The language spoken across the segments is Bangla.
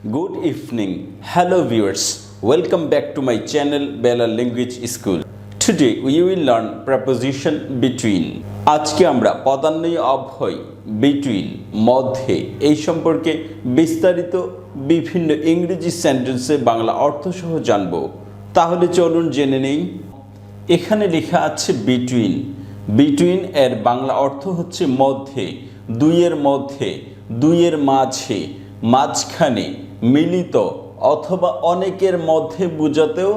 Good evening. Hello viewers. Welcome back to my channel Balal Language School. Today we will learn preposition between. আজকে আমরা পদান্বয়ী অব্যয় between মধ্যে এই সম্পর্কে বিস্তারিত বিভিন্ন ইংরেজি সেন্টেন্সে বাংলা অর্থ সহ জানব। তাহলে চলুন জেনে নেই। এখানে লেখা আছে between. between এর বাংলা অর্থ হচ্ছে মধ্যে, দুইয়ের মধ্যে, দুইয়ের মাঝে, মাঝখানে, মিলিত অথবা অনেকের মধ্যে বোঝাতেও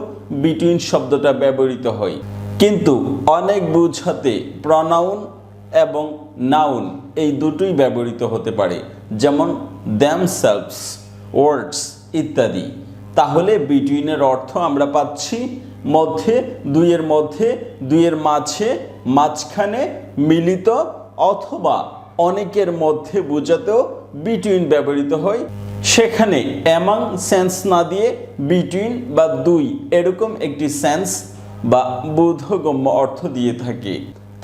between শব্দটা ব্যবহৃত হয়। কিন্তু অনেক বোঝাতে প্রনাউন এবং নাউন এই দুটোই ব্যবহৃত হতে পারে, যেমন themselves, words ইত্যাদি। তাহলে between এর অর্থ আমরা পাচ্ছি মধ্যে, দুইয়ের মধ্যে, দুইয়ের মাঝে, মাঝখানে, মিলিত অথবা অনেকের মধ্যে বোঝাতেও between ব্যবহৃত হয়। সেখানে অ্যামাং সেন্স না দিয়ে between বা দুই এরকম একটি সেন্স বা বোধগম্য অর্থ দিয়ে থাকে।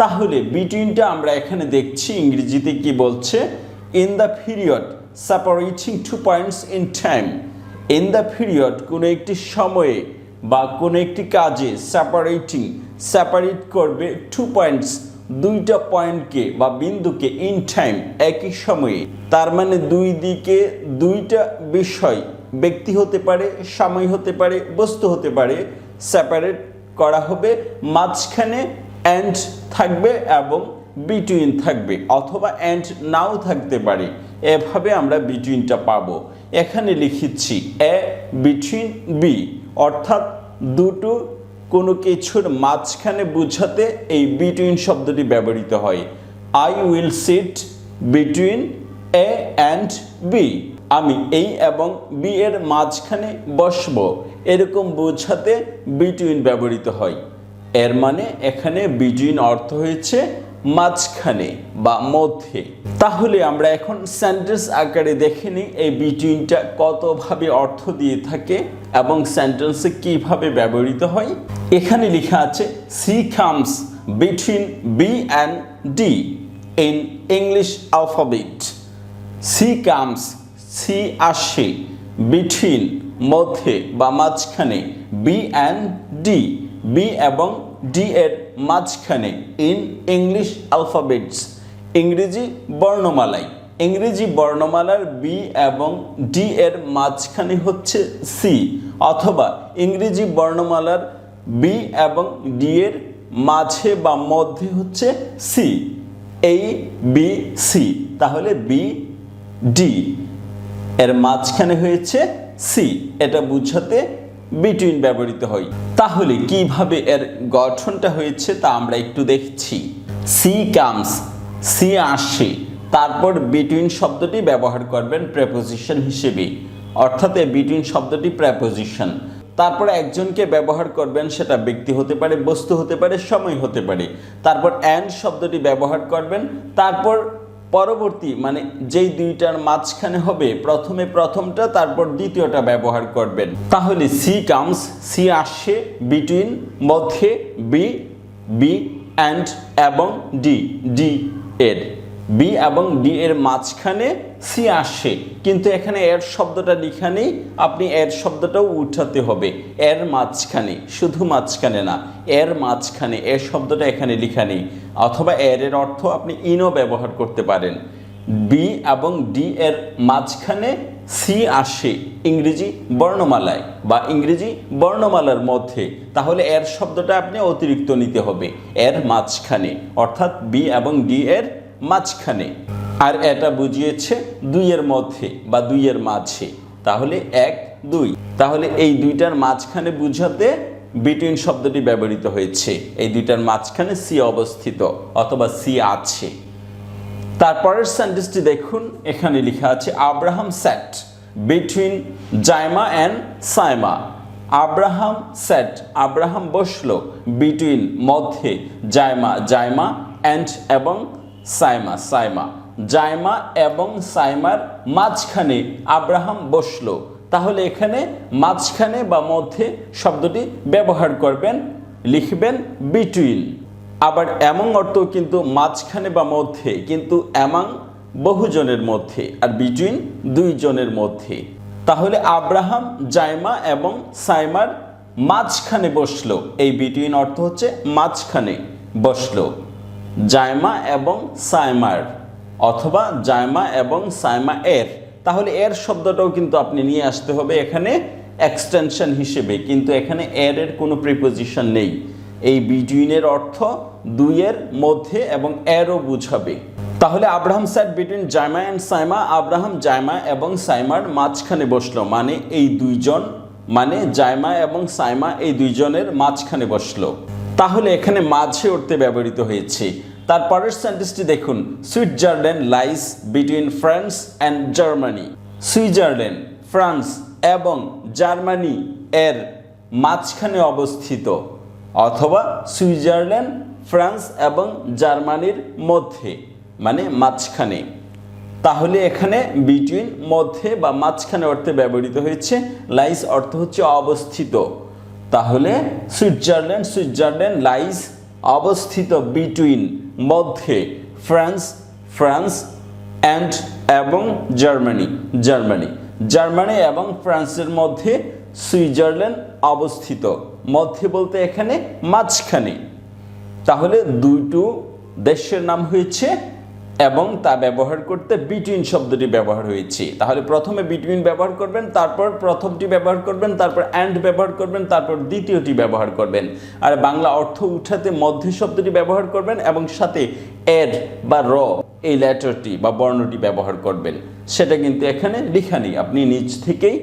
তাহলে betweenটা আমরা এখানে দেখছি ইংরেজিতে কি বলছে, in the period separating two points in time. In the period কোনো একটি সময়ে বা কোনো একটি কাজে সেপারেট করবে টু পয়েন্টস দুইটা পয়েন্টকে বা বিন্দুকে ইন টাইম একই সময়ে। তার মানে দুই দিকে দুইটা বিষয়, ব্যক্তি হতে পারে, সময় হতে পারে, বস্তু হতে পারে, সেপারেট করা হবে। মাঝখানে অ্যান্ড থাকবে এবং between থাকবে অথবা অ্যান্ড নাও থাকতে পারে। এভাবে আমরা betweenটা পাবো। এখানে লিখেছি এ between বি, অর্থাৎ দুটো কোনো কিছুর মাঝখানে বোঝাতে এই between শব্দটি ব্যবহৃত হয়। I will sit between A and B. আমি এই এবং বি এর মাঝখানে বসবো, এরকম বোঝাতে between ব্যবহৃত হয়। এর মানে এখানে between অর্থ হয়েছে মাঝখানে বা মধ্যে। তাহলে আমরা এখন সেন্টেন্স আকারে দেখে নিই এই betweenটা কতভাবে অর্থ দিয়ে থাকে এবং সেন্টেন্সে কিভাবে ব্যবহৃত হয়। এখানে লেখা আছে she comes between B and D in English alphabet. she comes, she আসে, between মধ্যে বা মাঝখানে, B and D, B এবং D এর মাঝখানে, ইন ইংলিশ অ্যালফাবেটস ইংরেজি বর্ণমালায়। ইংরেজি বর্ণমালার বি এবং ডি এর মাঝখানে হচ্ছে সি, অথবা ইংরেজি বর্ণমালার বি এবং ডি এর মাঝে বা মধ্যে হচ্ছে সি, এই বি সি। তাহলে বি ডি এর মাঝখানে হয়েছে সি, এটা বুঝাতে between ব্যবহৃত হয়। তাহলে কিভাবে এর গঠনটা হয়েছে তা আমরা একটু দেখছি। সি কামস, সি আসে, তারপর between শব্দটি ব্যবহার করবেন প্রেপোজিশন হিসেবে, অর্থাৎ এই between শব্দটি প্রেপোজিশন। তারপর একজনকে ব্যবহার করবেন, সেটা ব্যক্তি হতে পারে, বস্তু হতে পারে, সময় হতে পারে। তারপর অ্যান্ড শব্দটি ব্যবহার করবেন, তারপর পরবর্তী মানে যেই দুইটার মাঝখানে হবে প্রথমে প্রথমটা, তারপর দ্বিতীয়টা ব্যবহার করবেন। তাহলে সি কামস, সি আসে, between মধ্যে, বি, বি অ্যান্ড এবং ডি, ডি এর, বি এবং ডি এর মাঝখানে সি আসে। কিন্তু এখানে এর শব্দটা লেখা নেই, আপনি এর শব্দটাও উঠাতে হবে। এর মাঝখানে, শুধু মাঝখানে না, এর মাঝখানে, এর শব্দটা এখানে লেখা নেই। অথবা এর অর্থ আপনি ইনও ব্যবহার করতে পারেন। বি এবং ডি এর মাঝখানে সি আসে ইংরেজি বর্ণমালায় বা ইংরেজি বর্ণমালার মধ্যে। তাহলে এর শব্দটা আপনি অতিরিক্ত নিতে হবে, এর মাঝখানে, অর্থাৎ বি এবং ডি এর মাঝখানে। আর এটা বুঝিয়েছে দুইয়ের মধ্যে বা দুইয়ের মাঝে, তাহলে এক দুই। তাহলে এই দুইটার মাঝখানে বুঝাতে between শব্দটি ব্যবহৃত হয়েছে। এই দুইটার মাঝখানে সি অবস্থিত অথবা সি আছে। তারপরের সেন্টেন্সটি দেখুন, এখানে লেখা আছে Abraham sat between Zaima and Saima. Abraham sat, Abraham বসলো, between মধ্যে, জাইমা, জাইমা অ্যান্ড এবং সাইমা, সাইমা, জাইমা এবং সাইমার মাঝখানে আব্রাহাম বসলো। তাহলে এখানে মাঝখানে বা মধ্যে শব্দটি ব্যবহার করবেন, লিখবেন between। আবার এমন অর্থ কিন্তু মাঝখানে বা মধ্যে, কিন্তু এমন বহুজনের মধ্যে, আর between দুইজনের মধ্যে। তাহলে আব্রাহাম জাইমা এবং সাইমার মাঝখানে বসলো। এই বিটুইন অর্থ হচ্ছে মাঝখানে বসলো। জাইমা এবং সাইমার অথবা জাইমা এবং সাইমা এর, তাহলে এর শব্দটাও কিন্তু আপনি নিয়ে আসতে হবে এখানে এক্সটেনশন হিসেবে, কিন্তু এখানে এর কোনো প্রিপোজিশন নেই। এই বিটুইনের অর্থ দুইয়ের মধ্যে এবং এরও বুঝাবে। তাহলে Abraham sat between Zaima and Saima, Abraham Zaima এবং সাইমার মাঝখানে বসলো, মানে এই দুইজন, মানে জাইমা এবং সাইমা এই দুইজনের মাঝখানে বসলো। তাহলে এখানে মাঝে অর্থে ব্যবহৃত হয়েছে। তারপরের সেন্টেন্সটি দেখুন, Switzerland lines between France and Germany. Switzerland France এবং জার্মানি এর মাঝখানে অবস্থিত, অথবা সুইজারল্যান্ড ফ্রান্স এবং জার্মানির মধ্যে, মানে মাঝখানে। তাহলে এখানে বিটুইন মধ্যে বা মাঝখানে অর্থে ব্যবহৃত হয়েছে। লাইস অর্থ হচ্ছে অবস্থিত। তাহলে সুইজারল্যান্ড লাইস অবস্থিত বিটুইন মধ্যে, ফ্রান্স অ্যান্ড এবং জার্মানি এবং ফ্রান্সের মধ্যে সুইজারল্যান্ড অবস্থিত। মধ্যে বলতে এখানে মাঝখানে। তাহলে দুটো দেশের নাম হয়েছে এবং তা ব্যবহার করতে বিটুইন শব্দটি ব্যবহার হয়েছে। তাহলে প্রথমে বিটুইন ব্যবহার করবেন, তারপর প্রথমটি ব্যবহার করবেন, তারপর অ্যান্ড ব্যবহার করবেন, তারপর দ্বিতীয়টি ব্যবহার করবেন। আর বাংলা অর্থ উঠাতে মধ্যে শব্দটি ব্যবহার করবেন এবং সাথে এর বা র এই লেটারটি বা বর্ণটি ব্যবহার করবেন। সেটা কিন্তু এখানে লেখা নেই, আপনি নিজ থেকেই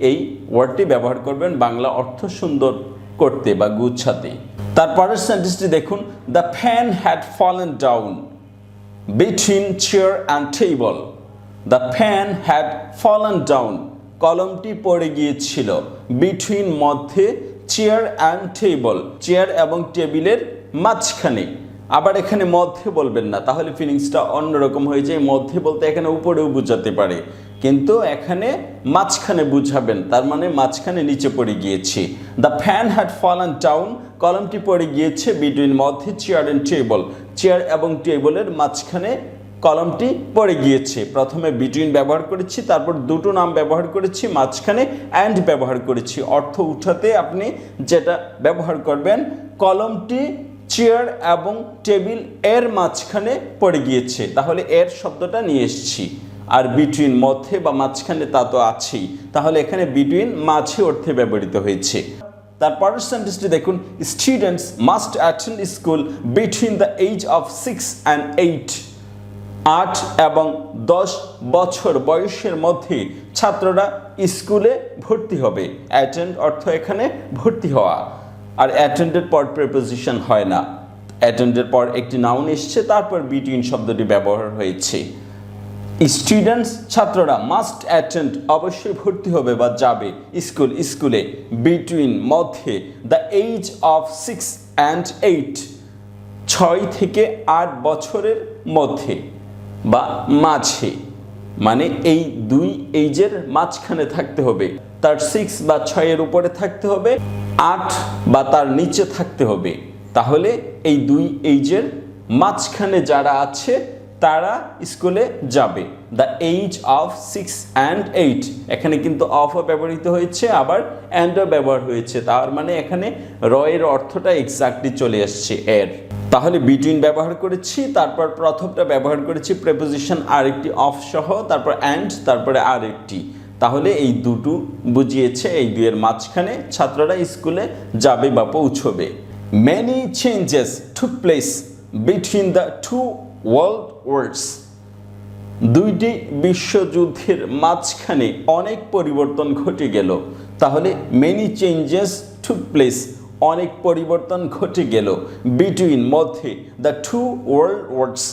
এই ওয়ার্ডটি ব্যবহার করবেন বাংলা অর্থ সুন্দর করতে বা গুছাতে। তারপরের সেন্টেন্সটি দেখুন, the fan had fallen down between chair and table. The pen had fallen down. কলমটি পড়ে গিয়েছিল। between মধ্যে, চেয়ার অ্যান্ড টেবল চেয়ার এবং টেবিলের মাঝখানে। আবার এখানে মধ্যে বলবেন না, তাহলে ফিলিংসটা অন্যরকম হয়ে যায়। মধ্যে বলতে এখানে উপরেও বুঝাতে পারে, কিন্তু এখানে মাঝখানে বুঝাবেন, তার মানে মাঝখানে নিচে পড়ে গিয়েছে। The fan had fallen down, কলমটি পড়ে গিয়েছে বিটুইন মধ্যে, চেয়ার অ্যান্ড টেবল চেয়ার এবং টেবলের মাঝখানে কলমটি পড়ে গিয়েছে। প্রথমে বিটুইন ব্যবহার করেছি, তারপর দুটো নাম ব্যবহার করেছি, মাঝখানে অ্যান্ড ব্যবহার করেছি। অর্থ উঠাতে আপনি যেটা ব্যবহার করবেন, কলমটি চেয়ার এবং টেবিল এর মাঝখানে পড়ে গিয়েছে, তাহলে এর শব্দটা নিয়ে এসেছি। আর বিটুইন মধ্যে বা মাঝখানে তা তো আছেই, তাহলে এখানে বিটুইন মাঝে অর্থে ব্যবহৃত হয়েছে। তারপরের সেন্টেন্সটি দেখুন, students must attend school between the age of 6 and 8. 8 এবং 10 বছর বয়সের মধ্যে ছাত্ররা স্কুলে ভর্তি হবে। অ্যাটেন্ড অর্থ এখানে ভর্তি হওয়া, আর অ্যাটেন্ডের পর প্রিপোজিশন হয় না। অ্যাটেন্ডের পর একটি নাউন এসছে, তারপর বিটুইন শব্দটি ব্যবহার হয়েছে। স্টুডেন্টস ছাত্ররা, মাস্ট অ্যাটেন্ড অবশ্যই ভর্তি হবে বা যাবে স্কুলে বিটুইন মধ্যে, দ্য এজ অফ 6 and 8 6 থেকে 8 বছরের মধ্যে বা মাঝে, মানে এই দুই এইজের মাঝখানে থাকতে হবে। তার 6 বা 6 এর উপরে থাকতে হবে, 8 বা তার নিচে থাকতে হবে। তাহলে এই দুই এইজের মাঝখানে যারা আছে তারা স্কুলে যাবে। দ্য এজ অফ 6 and 8, এখানে কিন্তু অফও ব্যবহৃত হয়েছে, আবার অ্যান্ডও ব্যবহার হয়েছে, তার মানে এখানে র এর অর্থটা এক্স্যাক্টলি চলে আসছে এর। তাহলে বিটুইন ব্যবহার করেছি, তারপর প্রথমটা ব্যবহার করেছি প্রেপোজিশন আরেকটি অফ সহ, তারপর অ্যান্ড, তারপরে আরেকটি। তাহলে এই দুটো বুঝিয়েছে এই দুইয়ের মাঝখানে ছাত্ররা স্কুলে যাবে বা পৌঁছবে। Many changes took place between the two world wars. দুইটি বিশ্বযুদ্ধের মাঝখানে অনেক পরিবর্তন ঘটে গেল। তাহলে মেনি চেঞ্জেস টুক প্লেস, অনেক পরিবর্তন ঘটে গেল, বিটুইন মধ্যে, দ্য টু ওয়ার্ল্ড ওয়ার্স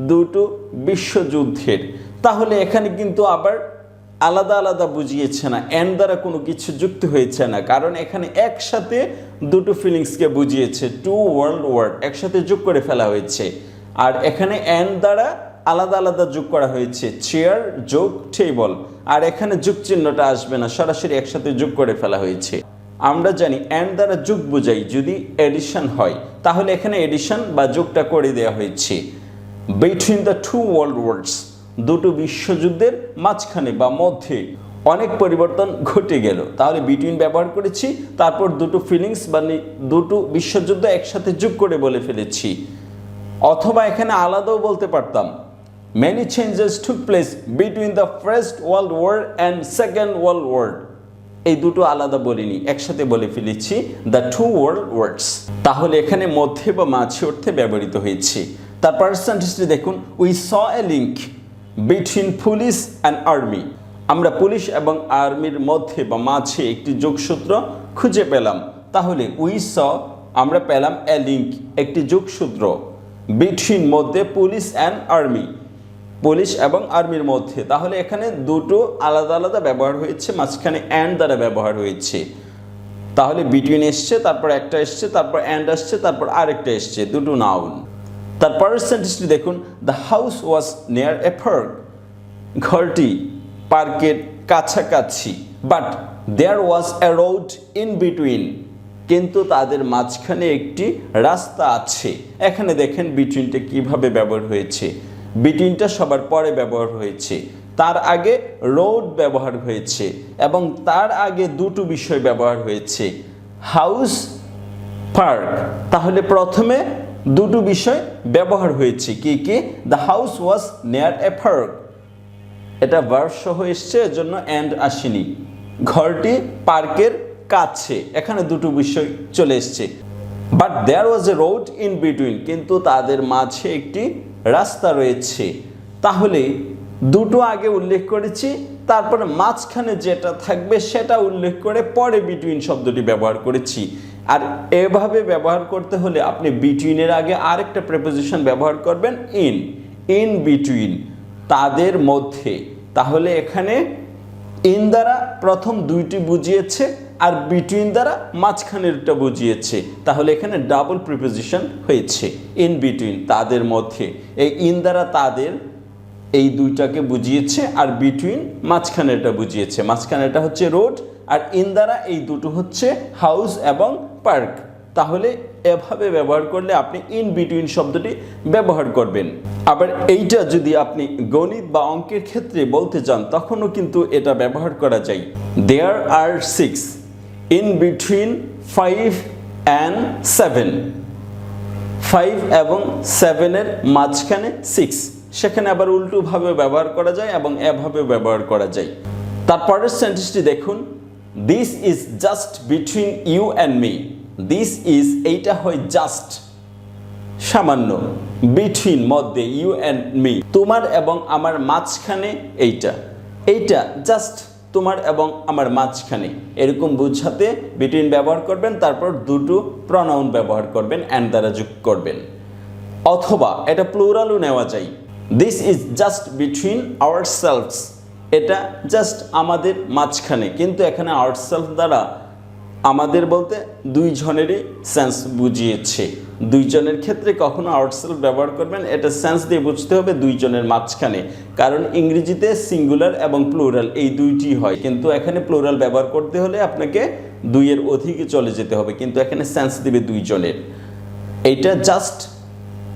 দুটো বিশ্বযুদ্ধের। তাহলে এখানে কিন্তু আবার আলাদা আলাদা বুঝিয়েছে না, এন্ড দ্বারা কোনো কিছু যুক্ত হয়েছে না, কারণ এখানে একসাথে দুটো ফিলিংসকে বুঝিয়েছে। টু ওয়ার্ল্ড ওয়ার একসাথে যোগ করে ফেলা হয়েছে, আর এখানে এন্ড দ্বারা আলাদা আলাদা যোগ করা হয়েছে, চেয়ার যোগ টেবল, আর এখানে যোগ চিহ্নটা আসবে না, সরাসরি একসাথে যোগ করে ফেলা হয়েছে। আমরা জানি এন্ড দ্বারা যোগ বোঝাই যদি এডিশন হয়, তাহলে এখানে এডিশন বা যোগটা করে দেওয়া হয়েছে। বিটুইন দ্য টু ওয়ার্ল্ড ওয়ার্স, দুটো বিশ্বযুদ্ধের মাঝখানে বা মধ্যে, অনেক পরিবর্তন ঘটে গেল, তাহলে বিটুইন ব্যবহার করেছি, তারপর দুটো ফিলিংস মানে দুটো বিশ্বযুদ্ধ একসাথে যোগ করে বলে ফেলেছি। অথবা এখানে আলাদাও বলতে পারতাম, many changes took place between the First World War and Second World War। এই দুটো আলাদা বলিনি, একসাথে বলে ফেলেছি the two world wars। তাহলে এখানে মধ্যে বা মাঝে অর্থে ব্যবহৃত হয়েছে। তারপর সেন্টেন্সটি দেখুন, we saw a link between police and army। আমরা পুলিশ এবং আর্মির মধ্যে বা মাঝে একটি যোগসূত্র খুঁজে পেলাম। তাহলে we saw আমরা পেলাম a link একটি যোগসূত্র, between মধ্যে পুলিশ অ্যান্ড আর্মি, পুলিশ এবং আর্মির মধ্যে। তাহলে এখানে দুটো আলাদা আলাদা ব্যবহার হয়েছে, মাঝখানে অ্যান্ড দ্বারা ব্যবহার হয়েছে। তাহলে বিটুইন এসছে, তারপর একটা এসছে, তারপর অ্যান্ড আসছে, তারপর আরেকটা এসছে, দুটো নাউন। তারপর সেন্টেন্সটি দেখুন, the house was near a park. ঘরটি পার্কের কাছাকাছি, but there was a road in between. কিন্তু তাদের মাঝখানে একটি রাস্তা আছে। এখানে দেখেন বিটুইনটা কিভাবে ব্যবহার হয়েছে। বিটুইনটা সবার পরে ব্যবহার হয়েছে, তার আগে রোড ব্যবহার হয়েছে এবং তার আগে দুটো বিষয় ব্যবহার হয়েছে, হাউস, পার্ক। তাহলে প্রথমে দুটো বিষয় ব্যবহার হয়েছে, কি কি? The house was near a park, এটা ভার্ব সহ এসছে, এজন্য অ্যান্ড আসেনি। ঘরটি পার্কের কাছে, এখানে দুটো বিষয় চলে এসছে। But there was a road in between, কিন্তু তাদের মাঝে একটি রাস্তা রয়েছে। তাহলে দুটো আগে উল্লেখ করেছি, তারপরে মাঝখানে যেটা থাকবে সেটা উল্লেখ করে পরে বিটুইন শব্দটি ব্যবহার করেছি। আর এভাবে ব্যবহার করতে হলে আপনি বিটুইনের আগে আরেকটা প্রিপোজিশন ব্যবহার করবেন, ইন, ইন বিটুইন, তাদের মধ্যে। তাহলে এখানে ইন দ্বারা প্রথম দুইটি বুঝিয়েছে আর বিটুইন দ্বারা মাঝখানেরটা বুঝিয়েছে। তাহলে এখানে ডাবল প্রিপোজিশন হয়েছে, ইন বিটুইন, তাদের মধ্যে। এই ইন দ্বারা তাদের এই দুইটাকে বুঝিয়েছে আর বিটুইন মাঝখানেরটা বুঝিয়েছে। মাঝখানেরটা হচ্ছে রোড আর ইন দ্বারা এই দুটো হচ্ছে হাউস এবং পার্ক। তাহলে এভাবে ব্যবহার করলে আপনি ইন বিটুইন শব্দটি ব্যবহার করবেন। আবার এইটা যদি আপনি গণিত বা অঙ্কের ক্ষেত্রে বলতে চান তখনও কিন্তু এটা ব্যবহার করা যায়। দেয়ার আর 6 ইন বিটুইন 5 and 7। 5 এবং 7-এর মাঝখানে 6, সেখানে আবার উল্টোভাবে ব্যবহার করা যায় এবং এভাবে ব্যবহার করা যায়। তারপরের সেন্টেন্সটি দেখুন, this is just between you and me. This is, এইটা হয় জাস্ট, সামান্য, বিটুইন মধ্যে, ইউ অ্যান্ড মি, তোমার এবং আমার মাঝখানে এইটা, এইটা জাস্ট তোমার এবং আমার মাঝখানে, এরকম বুঝাতে বিটুইন ব্যবহার করবেন। তারপর দুটো প্রনাউন ব্যবহার করবেন, অ্যান্ড দ্বারা যোগ করবেন। অথবা এটা প্লুরালও নেওয়া যায়, this is just between ourselves, এটা জাস্ট আমাদের মাঝখানে। কিন্তু এখানে আওয়ারসেলফ দ্বারা আমাদের বলতে দুইজনেরই সেন্স বুঝিয়েছে। দুইজনের ক্ষেত্রে কখনো আউটসেলফ ব্যবহার করবেন, এটা সেন্স দিয়ে বুঝতে হবে দুইজনের মাঝখানে, কারণ ইংরেজিতে সিঙ্গুলার এবং প্লুরাল এই দুইটি হয়। কিন্তু এখানে প্লুরাল ব্যবহার করতে হলে আপনাকে দুইয়ের অধিকে চলে যেতে হবে, কিন্তু এখানে সেন্স দিবে দুইজনের। এইটা জাস্ট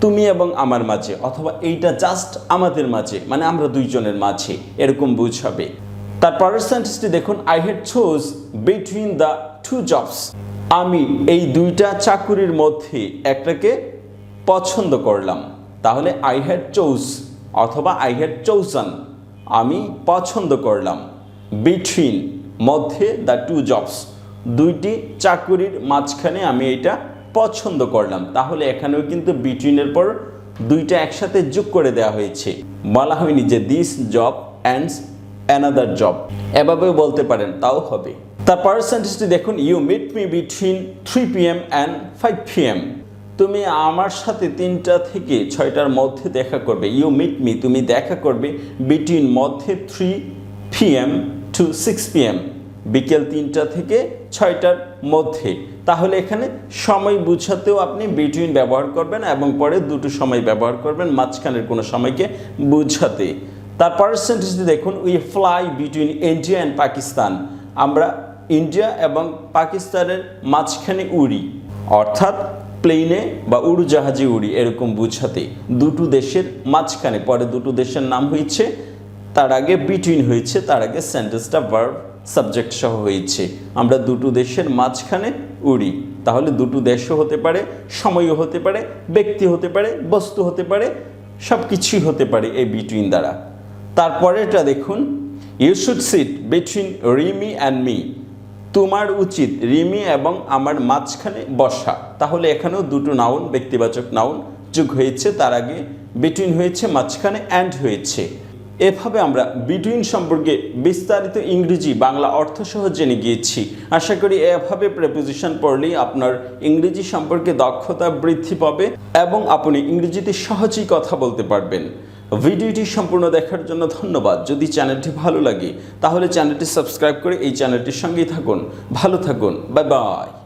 তুমি এবং আমার মাঝে, অথবা এইটা জাস্ট আমাদের মাঝে, মানে আমরা দুইজনের মাঝে, এরকম বুঝাবে। তারপরের সেন্টেন্সটি দেখুন, I had chose between the two jobs. আমি এই দুইটা চাকুরির মধ্যে একটাকে পছন্দ করলাম। তাহলে আই হ্যাড চোজ অথবা আই হ্যাড চোজেন, আমি পছন্দ করলাম, বিটুইন মধ্যে দ্য টু জবস, দুইটি চাকুরির মাঝখানে আমি এটা পছন্দ করলাম। তাহলে এখানেও কিন্তু বিটুইনের পর দুইটা একসাথে যোগ করে দেওয়া হয়েছে, বলা হয়নি যে this job and another job, এভাবেও বলতে পারেন, তাও হবে। তারপরের সেন্টেন্সটি দেখুন, you meet me between 3 PM and 5 PM। তুমি আমার সাথে 3টা থেকে 6টার মধ্যে দেখা করবে। ইউ মিট মি, তুমি দেখা করবে, বিটুইন মধ্যে 3 PM to 6 PM, বিকেল 3টা থেকে 6টার মধ্যে। তাহলে এখানে সময় বুঝাতেও আপনি বিটুইন ব্যবহার করবেন এবং পরে দুটো সময় ব্যবহার করবেন মাঝখানের কোনো সময়কে বুঝাতে। তারপরের সেন্টেন্সটি দেখুন, we fly between India and Pakistan. আমরা ইন্ডিয়া এবং পাকিস্তানের মাঝখানে উড়ি, অর্থাৎ প্লেনে বা উড়োজাহাজে উড়ি, এরকম বুঝাতে। দুটো দেশের মাঝখানে, পরে দুটো দেশের নাম হয়েছে তার আগে বিটুইন হয়েছে, তার আগে সেন্টেন্সটা ভার্ব সাবজেক্ট সহ হয়েছে। আমরা দুটো দেশের মাঝখানে উড়ি, তাহলে দুটো দেশও হতে পারে, সময়ও হতে পারে, ব্যক্তি হতে পারে, বস্তু হতে পারে, সব কিছুই হতে পারে এই বিটুইন দ্বারা। তারপরেটা দেখুন, you should sit between Rimi and me. তোমার উচিত রিমি এবং আমার মাঝখানে বসা। তাহলে এখানেও দুটো নাউন, ব্যক্তিবাচক নাউন যোগ হয়েছে, তার আগে বিটুইন হয়েছে, মাঝখানে অ্যান্ড হয়েছে। এভাবে আমরা বিটুইন সম্পর্কে বিস্তারিত ইংরেজি বাংলা অর্থ সহ জেনে গিয়েছি। আশা করি এভাবে প্রেপোজিশন পড়লেই আপনার ইংরেজি সম্পর্কে দক্ষতা বৃদ্ধি পাবে এবং আপনি ইংরেজিতে সহজেই কথা বলতে পারবেন। ভিডিওটি সম্পূর্ণ দেখার জন্য ধন্যবাদ। যদি চ্যানেলটি ভালো লাগে তাহলে চ্যানেলটি সাবস্ক্রাইব করে এই চ্যানেলটির সঙ্গেই থাকুন। ভালো থাকুন, বাই বাই।